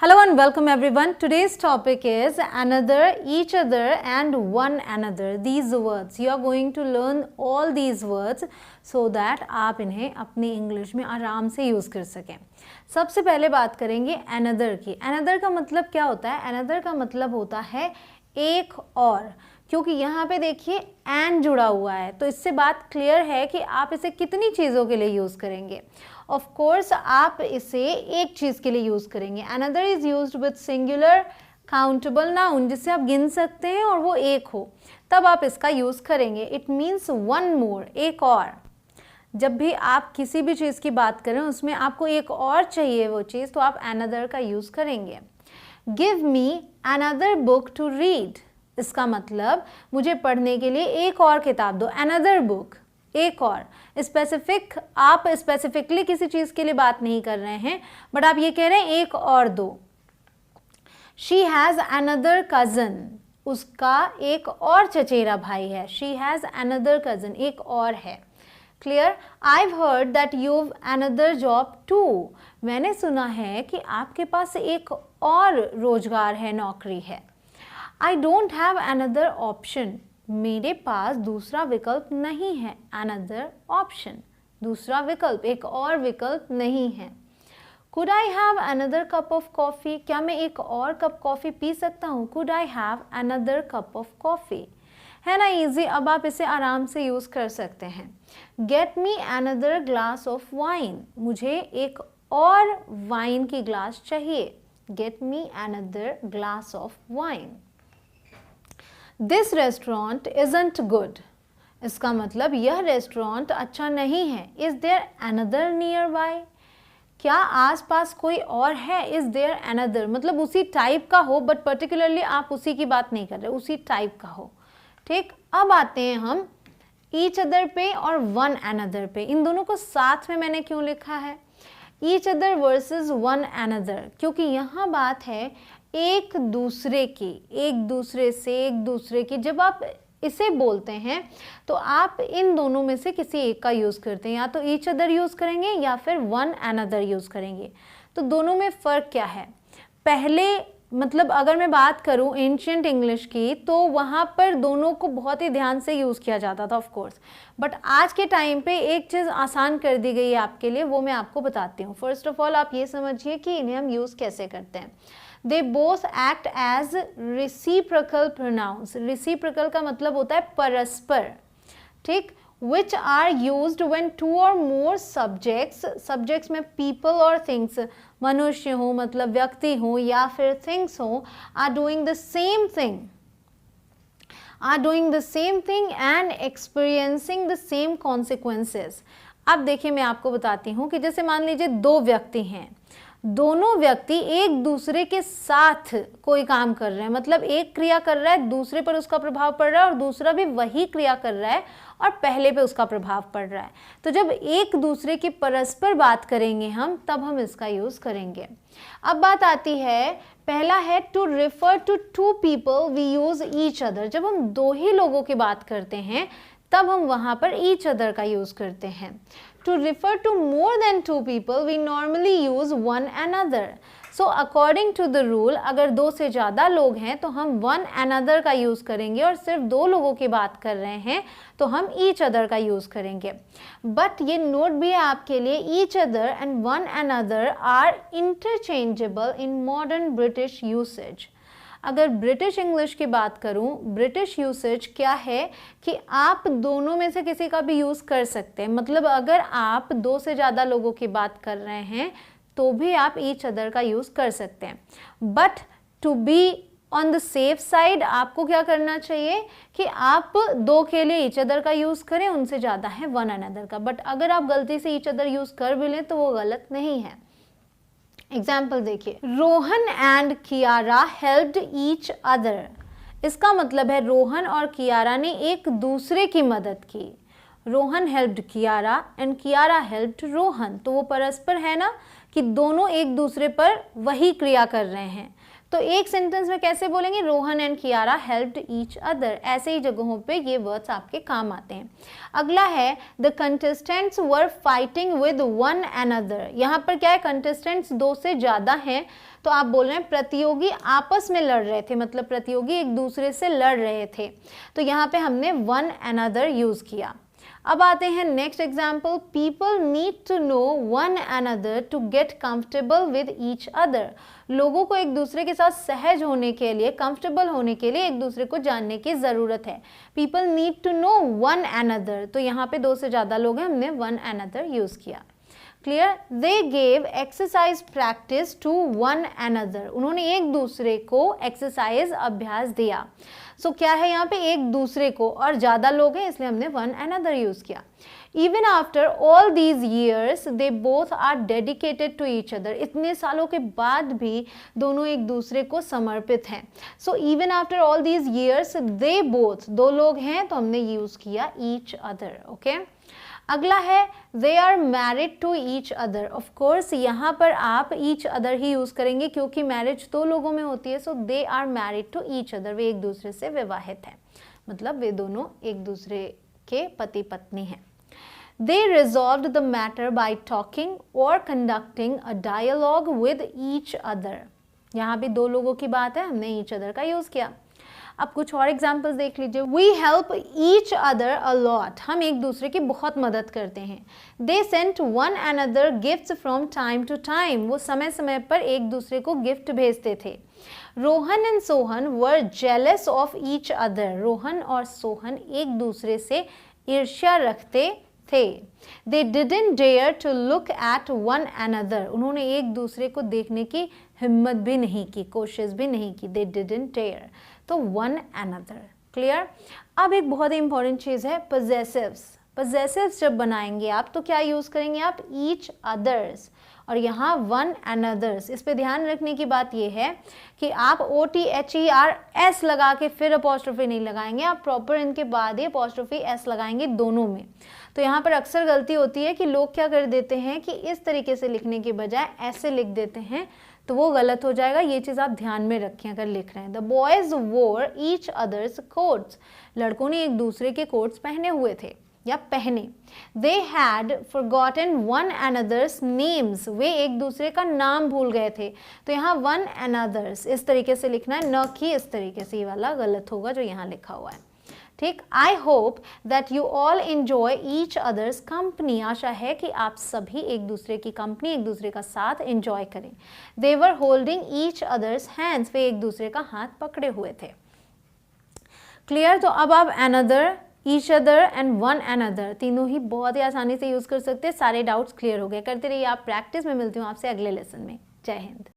Hello and welcome everyone. Today's topic is another, each other and one another. These words. You are going to learn all these words so that आप इन्हें अपनी English में आराम से use कर सकें. सबसे पहले बात करेंगे another की. Another का मतलब क्या होता है? Another का मतलब होता है एक और, क्योंकि यहाँ पे देखिए and जुड़ा हुआ है, तो इससे बात क्लियर है कि आप इसे कितनी चीज़ों के लिए यूज़ करेंगे. ऑफ कोर्स आप इसे एक चीज़ के लिए यूज़ करेंगे. Another is used with singular countable noun, जिससे आप गिन सकते हैं और वो एक हो, तब आप इसका यूज़ करेंगे. इट मीन्स वन मोर, एक और. जब भी आप किसी भी चीज़ की बात करें उसमें आपको एक और चाहिए वो चीज़, तो आप अनदर का यूज़ करेंगे. Give me another book to read, इसका मतलब मुझे पढ़ने के लिए एक और किताब दो. अनदर बुक, एक और. स्पेसिफिक, आप स्पेसिफिकली किसी चीज़ के लिए बात नहीं कर रहे हैं, बट आप ये कह रहे हैं एक और दो. शी हैज़ अनदर कज़न, उसका एक और चचेरा भाई है. शी हैज़ अनदर कज़न, एक और है. Clear? I've heard that you've another job too. मैंने सुना है कि आपके पास एक और रोजगार है, नौकरी है. I don't have another option. मेरे पास दूसरा विकल्प नहीं है. Another option, दूसरा विकल्प, एक और विकल्प नहीं है. Could I have another cup of coffee? क्या मैं एक और कप कॉफ़ी पी सकता हूँ? Could I have another cup of coffee? है ना इजी. अब आप इसे आराम से यूज़ कर सकते हैं. Get me another glass of wine. मुझे एक और वाइन की ग्लास चाहिए. Get me another glass of wine. This restaurant isn't good. इसका मतलब यह रेस्टोरेंट अच्छा नहीं है. Is there another nearby? क्या आसपास कोई और है? Is there another मतलब उसी टाइप का हो, बट पर्टिकुलरली आप उसी की बात नहीं कर रहे, उसी टाइप का हो. ठीक. अब आते हैं हम ईच अदर पे और वन अनदर पे. इन दोनों को साथ में मैंने क्यों लिखा है? Each other versus one another, क्योंकि यहाँ बात है एक दूसरे की, एक दूसरे से, एक दूसरे की. जब आप इसे बोलते हैं तो आप इन दोनों में से किसी एक का यूज़ करते हैं. या तो ईच अदर यूज़ करेंगे या फिर वन अनदर यूज़ करेंगे. तो दोनों में फ़र्क क्या है? पहले मतलब अगर मैं बात करूं एंशिएंट इंग्लिश की, तो वहाँ पर दोनों को बहुत ही ध्यान से यूज़ किया जाता था ऑफ कोर्स, बट आज के टाइम पे एक चीज़ आसान कर दी गई है आपके लिए, वो मैं आपको बताती हूँ. फर्स्ट ऑफ ऑल आप ये समझिए कि इन्हें हम यूज़ कैसे करते हैं. They both act as reciprocal pronouns. Reciprocal का मतलब होता है परस्पर. ठीक. which are used when two or more subjects में people और things, मनुष्य हो मतलब व्यक्ति हो या फिर things हो, are doing the same thing and experiencing the same consequences. अब देखिए मैं आपको बताती हूँ कि जैसे मान लीजिए दो व्यक्ति हैं, दोनों व्यक्ति एक दूसरे के साथ कोई काम कर रहे हैं, मतलब एक क्रिया कर रहा है, दूसरे पर उसका प्रभाव पड़ रहा है, और दूसरा भी वही क्रिया कर रहा है और पहले पे उसका प्रभाव पड़ रहा है. तो जब एक दूसरे की परस्पर बात करेंगे हम, तब हम इसका यूज़ करेंगे. अब बात आती है, पहला है to refer to two people we use each other. जब हम दो ही लोगों की बात करते हैं तब हम वहाँ पर ईच अदर का यूज़ करते हैं. To refer to more than two people, we normally use one another. So according to the rule, अगर दो से ज़्यादा लोग हैं तो हम one another का यूज़ करेंगे, और सिर्फ दो लोगों की बात कर रहे हैं तो हम each other का यूज़ करेंगे. बट ये नोट भी है आपके लिए, each other and one another are interchangeable in modern British usage. अगर ब्रिटिश इंग्लिश की बात करूं, ब्रिटिश यूसेज क्या है कि आप दोनों में से किसी का भी यूज़ कर सकते हैं. मतलब अगर आप दो से ज़्यादा लोगों की बात कर रहे हैं तो भी आप ईच अदर का यूज़ कर सकते हैं. But to be on the safe side आपको क्या करना चाहिए कि आप दो के लिए ईच अदर का यूज़ करें, उनसे ज़्यादा है वन अनदर का. बट अगर आप गलती से ईच अदर यूज़ कर भी लें तो वो गलत नहीं है. एग्जाम्पल देखिए, Rohan and Kiara helped each other. इसका मतलब है रोहन और कियारा ने एक दूसरे की मदद की. Rohan helped Kiara and Kiara helped Rohan. तो वो परस्पर है ना, कि दोनों एक दूसरे पर वही क्रिया कर रहे हैं. तो एक सेंटेंस में कैसे बोलेंगे, Rohan and Kiara helped each other. ऐसे ही जगहों पे ये वर्ड्स आपके काम आते हैं। अगला है the contestants were fighting with one another. यहाँ पर क्या है, कंटेस्टेंट्स दो से ज़्यादा हैं, तो आप बोल रहे हैं प्रतियोगी आपस में लड़ रहे थे, मतलब प्रतियोगी एक दूसरे से लड़ रहे थे, तो यहाँ पे हमने वन अनदर यूज़ किया। अब आते हैं next example, people need to know one another to get comfortable with each other. लोगों को एक दूसरे के साथ सहज होने के लिए, कंफर्टेबल होने के लिए एक दूसरे को जानने की ज़रूरत है। People need to know one another, तो यहाँ पे दो से ज़्यादा लोग हैं, हमने वन अनदर यूज़ किया। Clear, they gave exercise practice to one another. उन्होंने एक दूसरे को एक्सरसाइज अभ्यास दिया। सो क्या है यहाँ पे, एक दूसरे को, और ज़्यादा लोग हैं इसलिए हमने वन अनदर यूज़ किया। Even after all these years they both are dedicated to each other. इतने सालों के बाद भी दोनों एक दूसरे को समर्पित हैं। So even after all these years they both, दो लोग हैं तो हमने यूज़ किया ईच अदर। ओके, अगला है they are married to each other. Of course यहाँ पर आप ईच अदर ही यूज़ करेंगे क्योंकि मैरिज दो लोगों में होती है। So they are married to each other, वे एक दूसरे से विवाहित हैं, मतलब वे दोनों एक दूसरे के पति पत्नी हैं। They resolved the matter by talking और conducting a dialogue with each other. यहाँ भी दो लोगों की बात है, हमने ईच अदर का यूज़ किया। अब कुछ और एग्जाम्पल्स देख लीजिए। We help each other a lot. हम एक दूसरे की बहुत मदद करते हैं। They sent one another gifts from time to time. वो समय समय पर एक दूसरे को गिफ्ट भेजते थे। Rohan and Sohan were jealous of each other. Rohan और सोहन एक दूसरे से ईर्ष्या रखते थे। They didn't dare to look at one another. उन्होंने एक दूसरे को देखने की हिम्मत भी नहीं की, कोशिश भी नहीं की। दे डिडंट डेयर, तो वन अनदर। क्लियर। अब एक बहुत ही इंपॉर्टेंट चीज़ है पोजेसिव्स। पोजेसिव्स जब बनाएंगे आप तो क्या यूज़ करेंगे आप, ईच अदर्स, और यहाँ वन अनदर्स। इस पे ध्यान रखने की बात यह है कि आप OTHERS लगा के फिर अपॉस्ट्रोफी नहीं लगाएंगे, आप प्रॉपर इनके बाद ही अपॉस्ट्रोफी S लगाएंगे दोनों में। तो यहाँ पर अक्सर गलती होती है कि लोग क्या कर देते हैं कि इस तरीके से लिखने के बजाय ऐसे लिख देते हैं, तो वो गलत हो जाएगा। ये चीज़ आप ध्यान में रखें अगर लिख रहे हैं। द बॉयज वोर ईच अदर्स कोट्स। लड़कों ने एक दूसरे के कोट्स पहने हुए थे या पहने। They had forgotten one another's names. वे एक दूसरे का नाम भूल गए थे। तो यहाँ वन अनदर्स इस तरीके से लिखना है, न कि इस तरीके से। ये वाला गलत होगा जो यहाँ लिखा हुआ है। ठीक। I hope that you all enjoy each other's company. आशा है कि आप सभी एक दूसरे की कंपनी, एक दूसरे का साथ एंजॉय करें। They were holding each other's hands. वे एक दूसरे का हाथ पकड़े हुए थे। क्लियर। तो अब आप another, each other and one another तीनों ही बहुत ही आसानी से यूज कर सकते हैं। सारे डाउट्स क्लियर हो गए। करते रहिए आप प्रैक्टिस में। मिलती हूँ आपसे अगले लेसन में। जय हिंद।